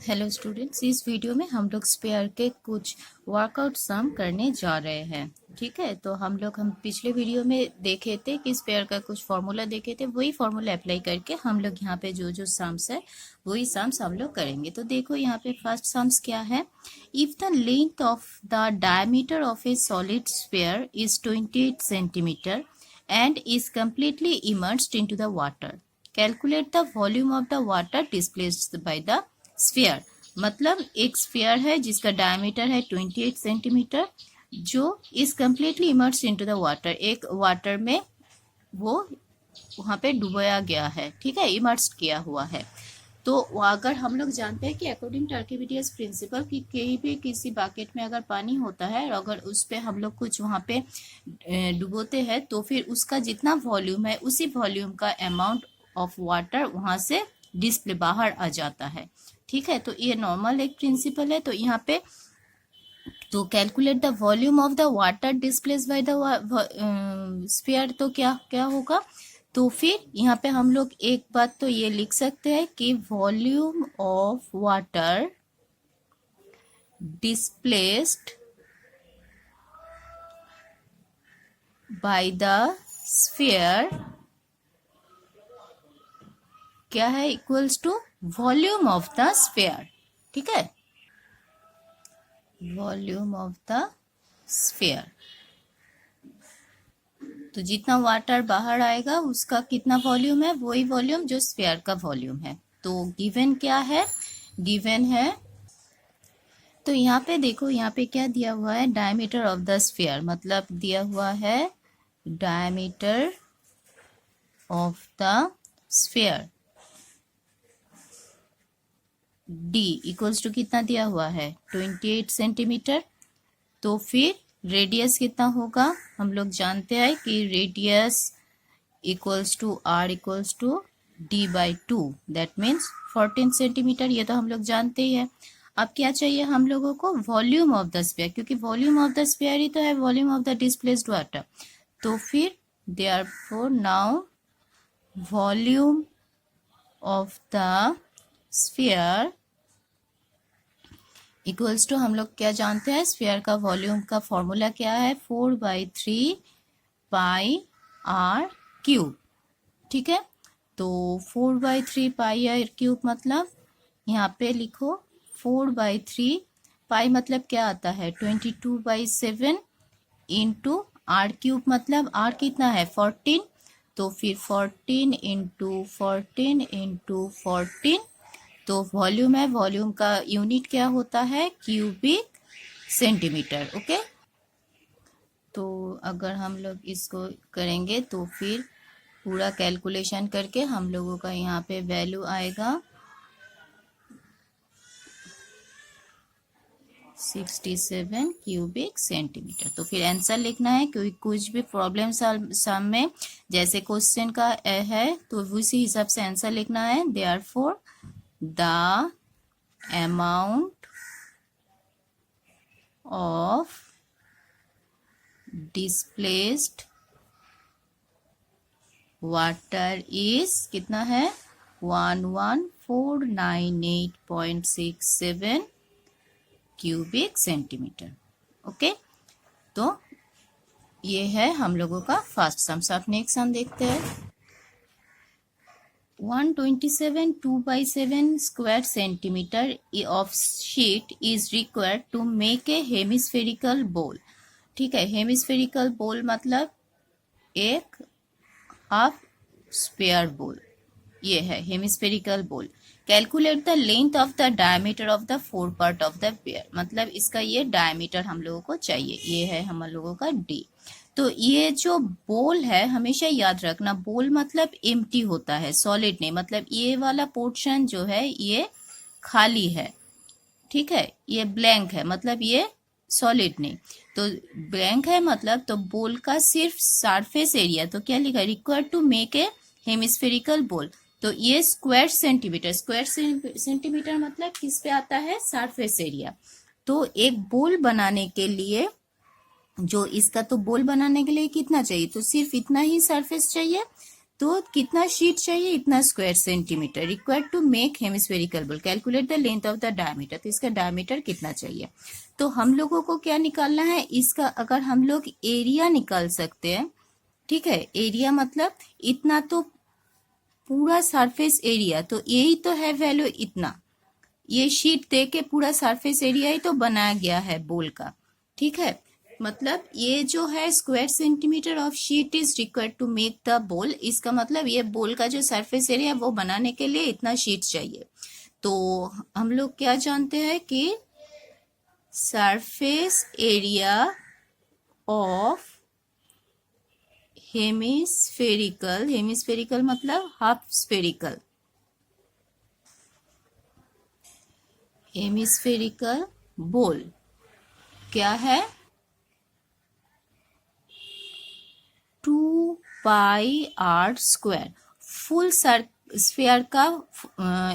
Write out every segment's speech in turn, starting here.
Hello students, इस video में हम लोग स्पेयर के कुछ वर्कआउट सम करने जा रहे हैं। ठीक है, तो हम पिछले वीडियो में देखे थे कि स्पेयर का कुछ फार्मूला देखे थे, वही फार्मूला अप्लाई करके हम लोग यहाँ पे जो जो सम्स है वही सम्स हम लोग करेंगे। तो देखो यहाँ पे फर्स्ट सम्स क्या है। If the length of the diameter of A solid sphere is 28 centimetre and is completely immersed into the water. Calculate the volume of the water displaced by the sphere. मतलब एक sphere है जिसका diameter है 28 centimetre, जो is completely immersed into the water, एक water में वो वहां पे डुबाया गया है। ठीक है, इमर्स्ड किया हुआ है। तो अगर हम लोग जानते हैं कि अकॉर्डिंग टू आर्किमिडीज प्रिंसिपल कि कहीं भी किसी बाकेट में अगर पानी होता है और अगर उस पे हम लोग कुछ वहाँ पे डुबोते हैं तो फिर उसका जितना वॉल्यूम है उसी वॉल्यूम का अमाउंट ऑफ वाटर वहाँ से डिस्प्ले बाहर आ जाता है। ठीक है, तो ये नॉर्मल एक प्रिंसिपल है। तो यहाँ पे तो calculate the volume of the water displace bye the sphere, तो क्या क्या होगा। तो फिर यहाँ पे हम लोग एक बात तो ये लिख सकते हैं कि volume of water displaced by the sphere क्या है, equals to volume of the sphere. ठीक है, वॉल्यूम ऑफ द स्फीयर, तो जितना वाटर बाहर आएगा उसका कितना वॉल्यूम है, वही वॉल्यूम जो स्फीयर का वॉल्यूम है। तो गिवन क्या है, गिवन है तो यहाँ पे देखो, यहाँ पे क्या दिया हुआ है, डायमीटर ऑफ द स्फीयर, मतलब दिया हुआ है diameter of the sphere D equals to कितना दिया हुआ है 28 सेंटीमीटर। तो फिर रेडियस कितना होगा, हम लोग जानते हैं कि radius equals to R equals to D by 2, that means 14 centimetre. ये तो हम लोग जानते ही है। अब क्या चाहिए हम लोगों को, वॉल्यूम ऑफ द स्फीयर, क्योंकि वॉल्यूम ऑफ द स्फीयर ही तो है volume of the displaced water. तो फिर therefore now volume of the sphere equals to, हम लोग क्या जानते हैं, स्फीयर का वॉल्यूम का फॉर्मूला क्या है, 4/3 पाई आर क्यूब। ठीक है, तो 4/3 पाई आर क्यूब मतलब यहाँ पे लिखो 4/3 पाई मतलब क्या आता है 22/7 इंटू आर क्यूब, मतलब आर कितना है 14, तो फिर 14 इंटू 14 इंटू 14, तो वॉल्यूम है, वॉल्यूम का यूनिट क्या होता है क्यूबिक सेंटीमीटर। ओके, तो अगर हम लोग इसको करेंगे तो फिर पूरा कैलकुलेशन करके हम लोगों का यहाँ पे वैल्यू आएगा 67 क्यूबिक सेंटीमीटर। तो फिर आंसर लिखना है, क्योंकि कुछ भी प्रॉब्लम सम में जैसे क्वेश्चन का है तो उसी हिसाब से आंसर लिखना है। Therefore the amount of displaced water is कितना है 11498.67 क्यूबिक सेंटीमीटर। ओके, तो ये है हम लोगों का फर्स्ट सम। अब नेक्स्ट सम देखते हैं। 127 2/7 square centimeter of sheet is required to make a hemispherical bowl। ठीक है, हेमिस्फेरिकल बोल मतलब एक हाफ स्पेयर बोल, ये है हेमिस्फेरिकल बोल। Calculate the length of the diameter of the four part of the pair, मतलब इसका ये डायमीटर हम लोगों को चाहिए, ये है हम लोगों का डी। तो ये जो बोल है हमेशा याद रखना, बोल मतलब एम्प्टी होता है, सॉलिड नहीं, मतलब ये वाला पोर्शन जो है ये खाली है। ठीक है, ये ब्लैंक है, मतलब ये सॉलिड नहीं। तो ब्लैंक है मतलब तो बोल का सिर्फ सरफेस एरिया, तो क्या लिखा, required to make a hemispherical bowl. तो ये स्क्वायर सेंटीमीटर मतलब किस पे आता है, सरफेस एरिया। तो एक बोल बनाने के लिए जो इसका, तो बोल बनाने के लिए कितना चाहिए, तो सिर्फ इतना ही सरफेस चाहिए। तो कितना शीट चाहिए, इतना square centimetre required to make hemispherical ball, calculate the length of the diameter, तो इसका डायमीटर कितना चाहिए। तो हम लोगों को क्या निकालना है इसका, अगर हम लोग एरिया निकाल सकते हैं, ठीक है, एरिया मतलब इतना, तो पूरा सरफेस एरिया, तो यही तो है वैल्यू इतना, ये शीट दे के पूरा सरफेस एरिया ही तो बनाया गया है बोल का, ठीक है। मतलब ये जो है square centimetre of sheet is required to make the bowl, इसका मतलब ये बोल का जो सरफेस एरिया वो बनाने के लिए इतना शीट चाहिए। तो हम लोग क्या जानते हैं कि surface area of hemispherical, hemispherical मतलब हाफ स्फेरिकल, हेमिस्फेरिकल बोल क्या है, 2πr²। फुल स्फीयर का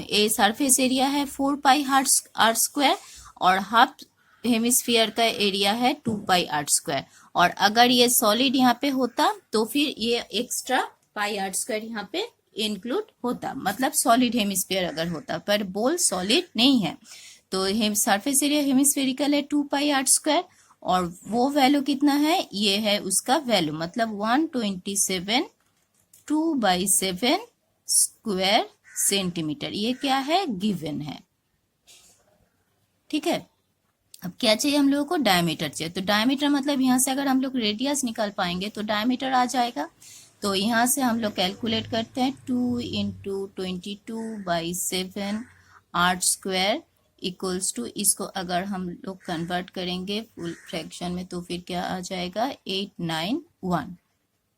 ये सरफेस एरिया है 4πr², और हाफ हेमिस्फीयर का एरिया है 2πr²। और अगर ये सॉलिड यहाँ पे होता तो फिर ये एक्स्ट्रा πr² यहाँ पे इंक्लूड होता, मतलब सॉलिड हेमिस्फीयर अगर होता, पर बोल सॉलिड नहीं है। तो सरफेस एरिया हेमिस्फेरिकल है 2πr², और वो वैल्यू कितना है, ये है उसका वैल्यू, मतलब 127 2/7 स्क्वायर सेंटीमीटर, ये क्या है, गिवन है, ठीक है। अब क्या चाहिए हम लोगों को, डायमीटर चाहिए। तो डायमीटर मतलब यहाँ से अगर हम लोग रेडियस निकाल पाएंगे तो डायमीटर आ जाएगा। तो यहाँ से हम लोग कैलकुलेट करते हैं, 2 × 22/7 r² इक्वल्स टू, इसको अगर हम लोग कन्वर्ट करेंगे फुल फ्रैक्शन में तो फिर क्या आ जाएगा, 891।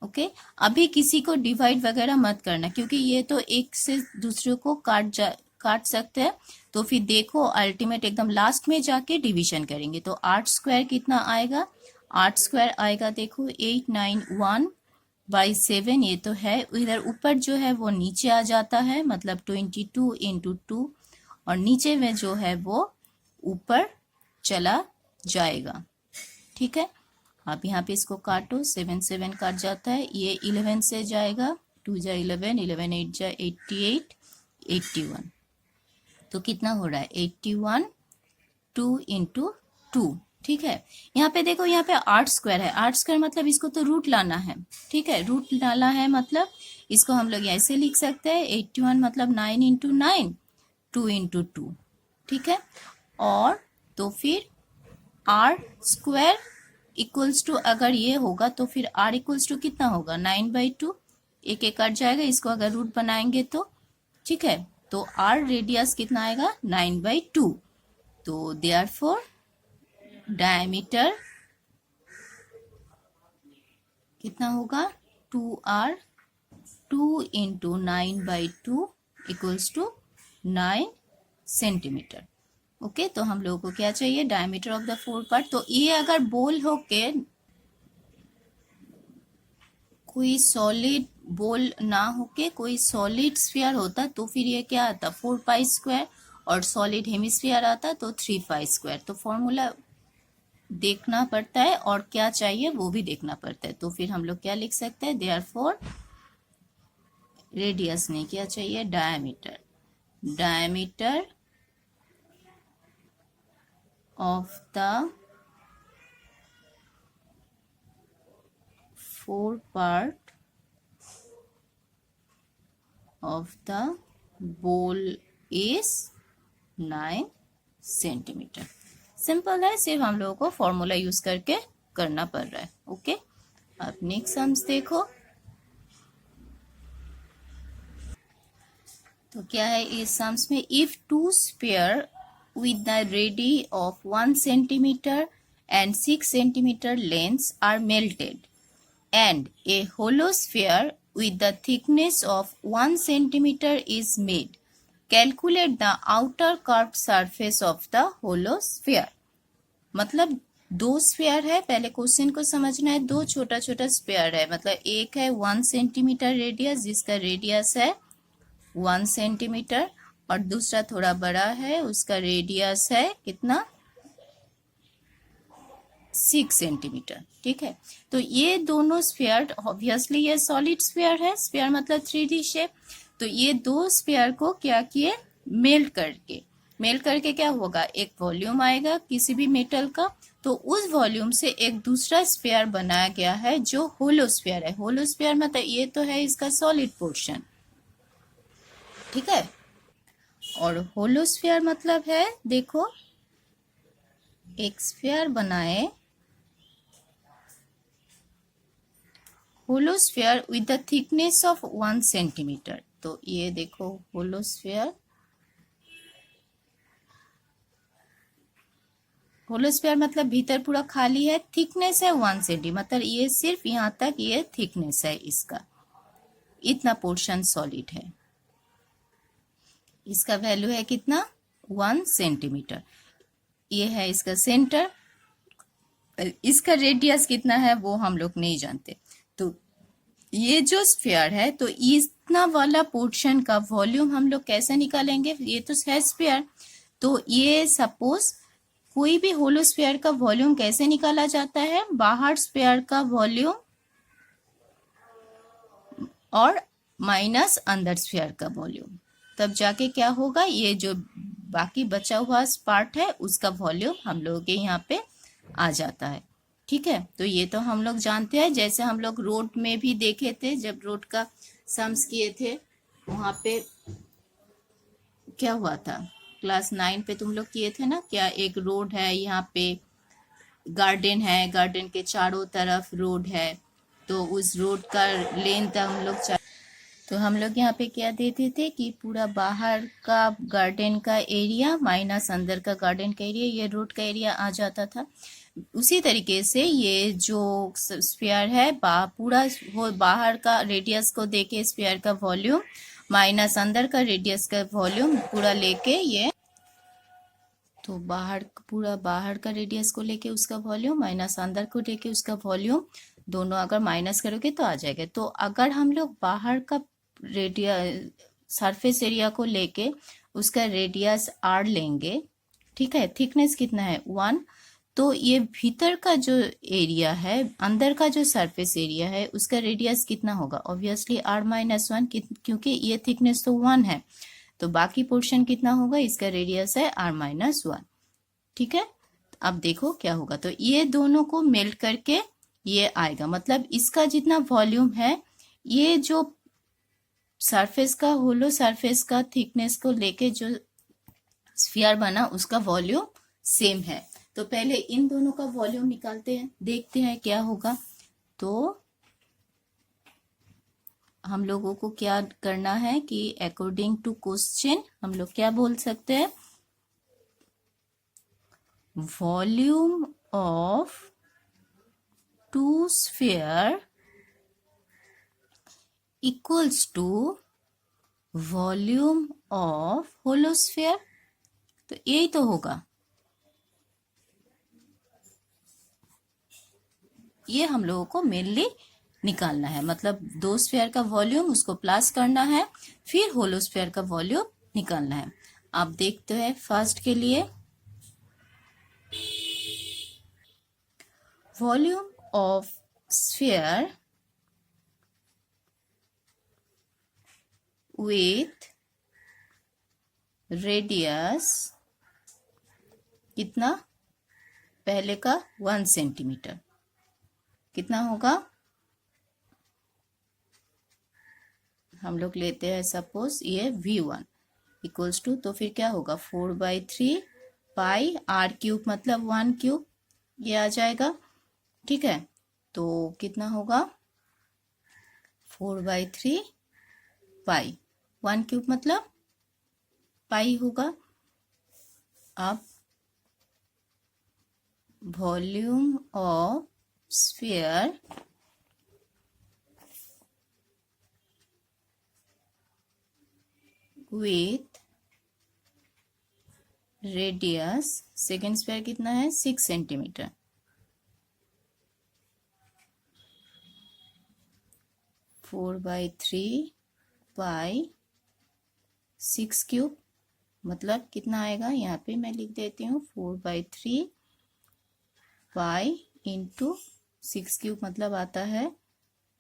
ओके, अभी किसी को डिवाइड वगैरह मत करना, क्योंकि ये तो एक से दूसरे को काट सकते हैं। तो फिर देखो अल्टीमेट एकदम लास्ट में जाके डिवीजन करेंगे, तो 8² कितना आएगा, 8² आएगा, देखो 891/7, ये तो है, इधर ऊपर जो है वो नीचे आ जाता है, मतलब 22 × 2, और नीचे में जो है वो ऊपर चला जाएगा, ठीक है। आप यहाँ पे इसको काटो, 7 7 काट जाता है, ये 11 से जाएगा, 2 जा 11, 11 8 जा 88, 81, तो कितना हो रहा है 81, 2 × 2, ठीक है। यहाँ पे देखो, यहाँ पे 8² है, 8² मतलब इसको तो रूट लाना है, ठीक है, रूट लाना है, मतलब इसको हम लोग ऐसे लिख सकते हैं, 81 मतलब 9 × 9, 2 × 2, ठीक है। और तो फिर r² इक्वल्स टू, अगर ये होगा तो फिर r इक्वल्स टू कितना होगा, 9/2, एक एक कट जाएगा, इसको अगर रूट बनाएंगे तो, ठीक है। तो r रेडियस कितना आएगा, 9/2। तो देयरफॉर डायमीटर कितना होगा, 2r, 2 × 9/2 equals to 9 centimetre. Okay, तो हम लोगों को क्या चाहिए, डायमीटर ऑफ द 4 पार्ट। तो ये अगर बोल होके कोई सॉलिड बोल ना होके कोई सॉलिड स्फीयर होता तो फिर ये क्या आता, 4π², और सॉलिड हेमिस्फीयर आता तो 3π²। तो फॉर्मूला देखना पड़ता है और क्या चाहिए वो भी देखना पड़ता है। तो फिर हम लोग क्या लिख सकते हैं, देयरफॉर रेडियस नहीं, क्या चाहिए, diameter, diameter of the 4 part of the bowl is 9 centimetre. Simple है, सिर्फ हम लोगों को फॉर्मूला यूज करके करना पड़ रहा है। ओके, अब नेक्स्ट सम्स देखो। तो क्या है इस सम्स में, if two sphere with the radii of 1 centimeter and 6 centimeter lengths are melted, and a hollow sphere with the thickness of 1 centimeter is made. Calculate the outer curved surface of the hollow sphere. मतलब दो sphere है, पहले question को समझना है, दो छोटा छोटा स्फीयर है, मतलब एक है 1 सेंटीमीटर रेडियस, जिसका रेडियस है 1 सेंटीमीटर, और दूसरा थोड़ा बड़ा है, उसका रेडियस है कितना, 6 सेंटीमीटर। ठीक है, तो ये दोनों स्फीयर, ऑब्वियसली ये सॉलिड स्फीयर है, स्फीयर मतलब 3D शेप। तो ये दो स्फीयर को क्या किए, मेल्ट करके क्या होगा, एक वॉल्यूम आएगा किसी भी मेटल का, तो उस वॉल्यूम से एक दूसरा स्फीयर बनाया गया है जो होलो स्फीयर है। होलो स्फीयर मतलब ये तो है इसका सॉलिड पोर्शन, ठीक है। और होलो स्फीयर मतलब है, देखो एक स्फीयर बनाए, hollow sphere with the thickness of 1 centimetre. तो ये देखो होलो स्फीयर, होलो स्फीयर मतलब भीतर पूरा खाली है, थिकनेस है 1 सेंटी, मतलब ये सिर्फ यहाँ तक ये थिकनेस है इसका, इतना पोर्शन सॉलिड है। इसका वैल्यू है कितना, 1 सेंटीमीटर। ये है इसका सेंटर, इसका रेडियस कितना है वो हम लोग नहीं जानते। तो ये जो स्फीयर है, तो इतना वाला पोर्शन का वॉल्यूम हम लोग कैसे निकालेंगे, ये तो है स्फीयर। तो ये सपोज कोई भी होलो स्फीयर का वॉल्यूम कैसे निकाला जाता है, बाहर स्फीयर का वॉल्यूम और माइनस अंदर स्फीयर का वॉल्यूम, तब जाके क्या होगा, ये जो बाकी बचा हुआ पार्ट है उसका वॉल्यूम हम लोगों के यहाँ पे आ जाता है। ठीक है, तो ये तो हम लोग जानते हैं, जैसे हम लोग रोड में भी देखे थे, जब रोड का सम्स किए थे वहां पे क्या हुआ था, क्लास 9 पे तुम लोग किए थे ना, क्या एक रोड है, यहाँ पे गार्डन है, गार्डन के चारों तरफ रोड है, तो उस रोड का लेंथ हम लोग यहाँ पे क्या देते थे कि पूरा बाहर का गार्डन का एरिया माइनस अंदर का गार्डन का एरिया, ये रोड का एरिया आ जाता था। उसी तरीके से ये जो स्फीयर है, पूरा वो बाहर का रेडियस को देके स्फीयर का वॉल्यूम माइनस अंदर का रेडियस का वॉल्यूम पूरा लेके ये, तो पूरा बाहर का रेडियस को लेके उसका वॉल्यूम माइनस अंदर को लेके उसका वॉल्यूम, दोनों अगर माइनस करोगे तो आ जाएगा। तो अगर हम लोग बाहर का सरफेस एरिया को लेके उसका रेडियस r लेंगे, ठीक है, थिकनेस कितना है 1, तो ये भीतर का जो एरिया है, अंदर का जो सरफेस एरिया है, उसका रेडियस कितना होगा, ऑब्वियसली r-1, क्योंकि ये थिकनेस तो 1 है, तो बाकी पोर्शन कितना होगा, इसका रेडियस है r-1। ठीक है, अब देखो क्या होगा, तो ये दोनों को मेल्ट करके ये आएगा, मतलब इसका जितना वॉल्यूम है, ये जो सरफेस का, होलो सरफेस का थिकनेस को लेके जो स्फीयर बना उसका वॉल्यूम सेम है। तो पहले इन दोनों का वॉल्यूम निकालते हैं, देखते हैं क्या होगा। तो हम लोगों को क्या करना है कि अकॉर्डिंग टू क्वेश्चन हम लोग क्या बोल सकते हैं, volume of two sphere equals to volume of hollow sphere. तो यही तो होगा, ये हम लोगों को मेनली निकालना है, मतलब दो स्फीयर का वॉल्यूम उसको प्लस करना है, फिर होलो स्फीयर का वॉल्यूम निकालना है। आप देखते हैं फर्स्ट के लिए, volume of sphere with radius कितना, पहले का 1 सेंटीमीटर, कितना होगा, हम लोग लेते हैं सपोज ये V1 इक्वल्स टू, तो फिर क्या होगा 4/3 पाई r³ मतलब 1³ ये आ जाएगा। ठीक है, तो कितना होगा 4/3 पाई, 1³ मतलब पाई होगा। अब volume of sphere with radius, second sphere कितना है 6 centimetre, four by three pi 6³ मतलब कितना आएगा, यहाँ पे मैं लिख देती हूँ 4/3 पाई इंटू 6³ मतलब आता है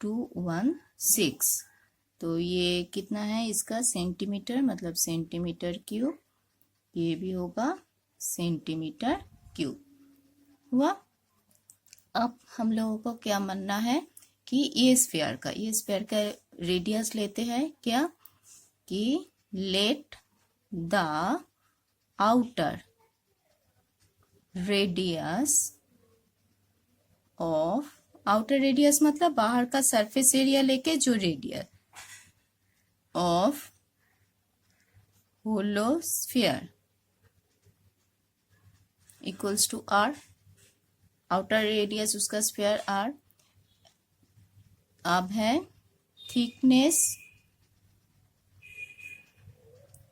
216। तो ये कितना है इसका सेंटीमीटर, मतलब सेंटीमीटर क्यूब, ये भी होगा सेंटीमीटर क्यूब हुआ। अब हम लोगों को क्या मानना है कि ये स्फीयर का रेडियस लेते हैं क्या, कि let the outer radius of, outer radius मतलब बाहर का सरफेस एरिया लेके जो radius of hollow sphere equals to R, outer radius उसका स्फीयर आर। अब है thickness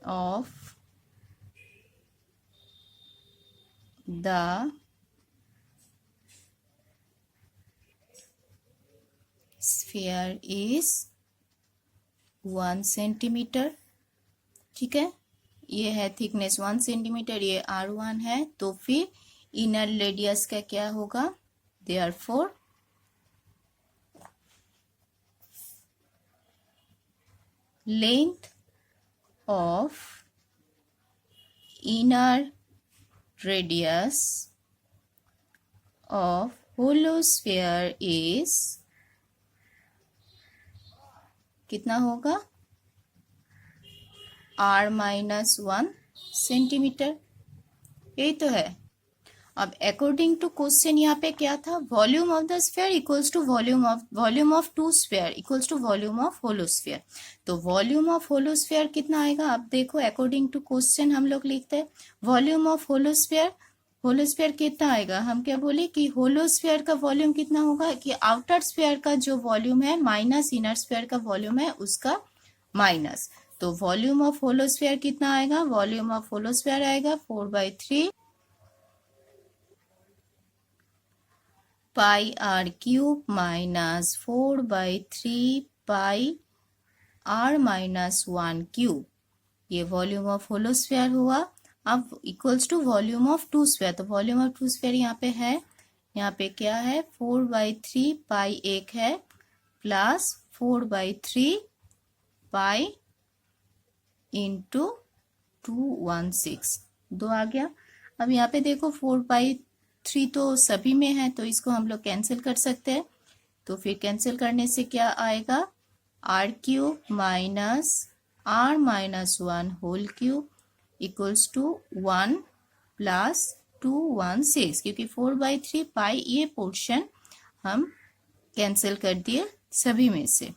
of the sphere is 1 centimetre. ठीक है, ये है थिकनेस 1 सेंटीमीटर, ये R1 है। तो फिर इनर रेडियस का क्या होगा, therefore length of inner radius of hollow sphere is कितना होगा, R-1 सेंटीमीटर। यही तो है। अब अकॉर्डिंग टू क्वेश्चन यहाँ पे क्या था, volume of the sphere equals to volume of two sphere equals to volume of hollow sphere. तो वॉल्यूम ऑफ होलो स्फीयर कितना आएगा, अब देखो अकॉर्डिंग टू क्वेश्चन हम लोग लिखते हैं वॉल्यूम ऑफ होलो स्फीयर कितना आएगा। हम क्या बोले कि होलो स्फीयर का वॉल्यूम कितना होगा, कि आउटर स्फीयर का जो वॉल्यूम है माइनस इनर स्फीयर का वॉल्यूम है उसका माइनस। तो वॉल्यूम ऑफ होलो स्फीयर कितना आएगा, वॉल्यूम ऑफ होलो स्फीयर आएगा 4/3 pi r cube minus 4/3 pi R-1 cube. ये वॉल्यूम ऑफ होलो स्फीयर हुआ। अब equals to volume of two sphere, तो वॉल्यूम ऑफ टू स्फीयर यहाँ पे है, यहाँ पे क्या है 4/3 पाई एक है प्लस 4/3 पाई इंटू 216, 2 आ गया। अब यहाँ पे देखो 4/3 तो सभी में है, तो इसको हम लोग कैंसिल कर सकते हैं। तो फिर कैंसिल करने से क्या आएगा, R³ minus R-1 whole cube equals to 1 plus 216, क्योंकि 4/3 पाई ये पोर्शन हम कैंसिल कर दिए सभी में से।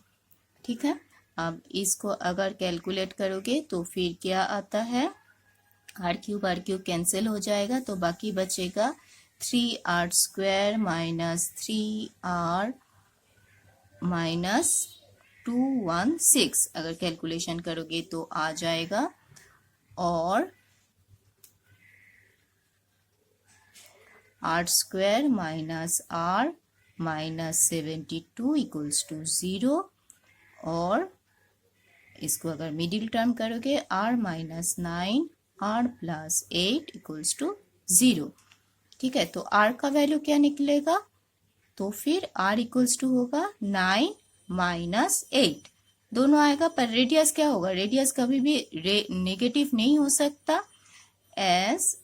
ठीक है, अब इसको अगर कैलकुलेट करोगे तो फिर क्या आता है, R³ कैंसिल हो जाएगा, तो बाकी बचेगा 3R² माइनस 3R माइनस 216। अगर कैलकुलेशन करोगे तो आ जाएगा, और R² minus R minus 72 equals to 0, और इसको अगर मिडिल टर्म करोगे R-9 R plus 8 equals to 0। ठीक है, तो R का वैल्यू क्या निकलेगा, तो फिर R इक्वल्स टू होगा 9 माइनस 8, दोनों आएगा। पर रेडियस क्या होगा, रेडियस कभी भी नेगेटिव नहीं हो सकता, as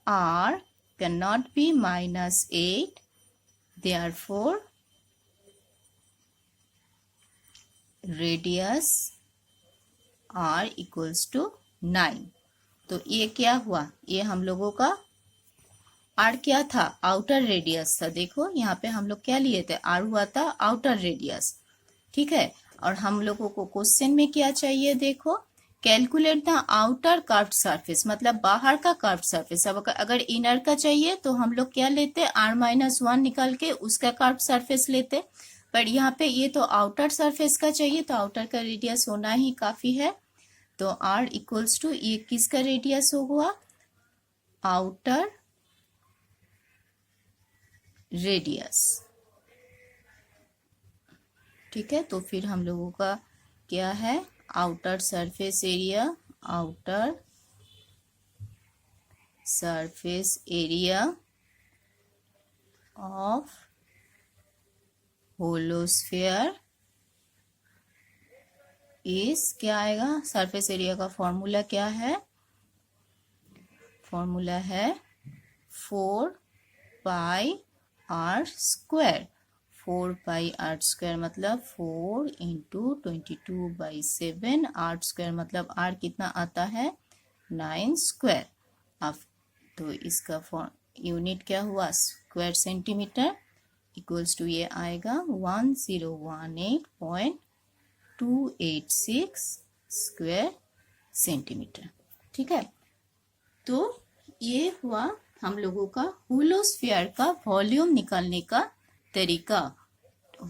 R can not be -8, therefore radius R equals to 9। तो ये क्या हुआ, ये हम लोगों का R क्या था, आउटर रेडियस था। देखो यहाँ पे हम लोग क्या लिए थे, R हुआ था आउटर रेडियस। ठीक है, और हम लोगों को क्वेश्चन में क्या चाहिए, देखो calculate the outer curved surface, मतलब बाहर का कर्व्ड सरफेस। अब अगर इनर का चाहिए तो हम लोग क्या लेते, R-1 निकाल के उसका कर्व्ड सरफेस लेते। पर यहाँ पे ये तो आउटर सरफेस का चाहिए, तो आउटर का रेडियस होना ही काफी है। तो R इक्वल्स टू ये किसका रेडियस होगा, आउटर रेडियस। ठीक है, तो फिर हम लोगों का क्या है, outer surface area, outer surface area of hollow sphere is क्या आएगा, सरफेस एरिया का फॉर्मूला क्या है, फॉर्मूला है 4πr²। 4πr² मतलब 4 × 22/7। r² मतलब r कितना आता है 9²। अब तो इसका यूनिट क्या हुआ, स्क्वायर सेंटीमीटर, इक्वल्स टू ये आएगा 1018.286 स्क्वायर सेंटीमीटर। ठीक है, तो ये हुआ हम लोगों का होलोस्फीयर का वॉल्यूम निकालने का तरीका।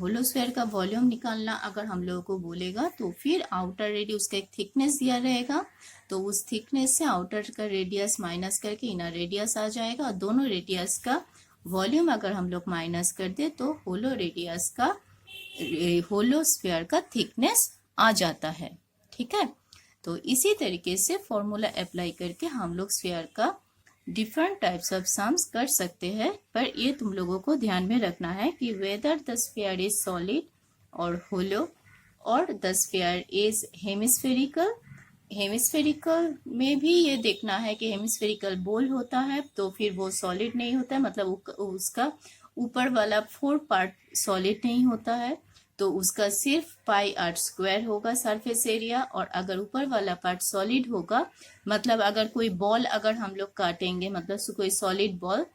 होलोस्फीयर का वॉल्यूम निकालना अगर हम लोगों को बोलेगा तो फिर आउटर रेडियस का एक थिकनेस दिया रहेगा, तो उस थिकनेस से आउटर का रेडियस माइनस करके इनर रेडियस आ जाएगा, और दोनों रेडियस का वॉल्यूम अगर हम लोग माइनस कर दे तो होलोस्फीयर का थिकनेस आ जाता है। ठीक है, तो इसी तरीके से फॉर्मूला अप्लाई करके हम लोग स्फीयर का डिफरेंट टाइप्स ऑफ सम्स कर सकते हैं। पर ये तुम लोगों को ध्यान में रखना है कि whether the sphere is solid और होलो, और the sphere is hemispherical. Hemispherical में भी ये देखना है कि हेमिस्फेरिकल बॉल होता है तो फिर वो सॉलिड नहीं होता है, मतलब उसका ऊपर वाला 4 पार्ट सॉलिड नहीं होता है, तो उसका सिर्फ πr² होगा सरफेस एरिया। और अगर ऊपर वाला पार्ट सॉलिड होगा, मतलब अगर कोई बॉल अगर हम लोग काटेंगे, मतलब कोई सॉलिड बॉल,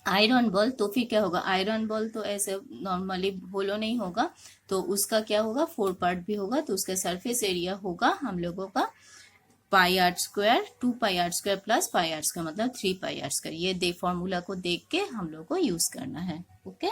आयरन बॉल, तो फिर क्या होगा, आयरन बॉल तो ऐसे नॉर्मली होलो नहीं होगा, तो उसका क्या होगा 4 पार्ट भी होगा, तो उसका सरफेस एरिया होगा हम लोगों का πr², 2πr² प्लस πr² मतलब 3πr²। ये फॉर्मूला को देख के हम लोग को यूज करना है। ओके।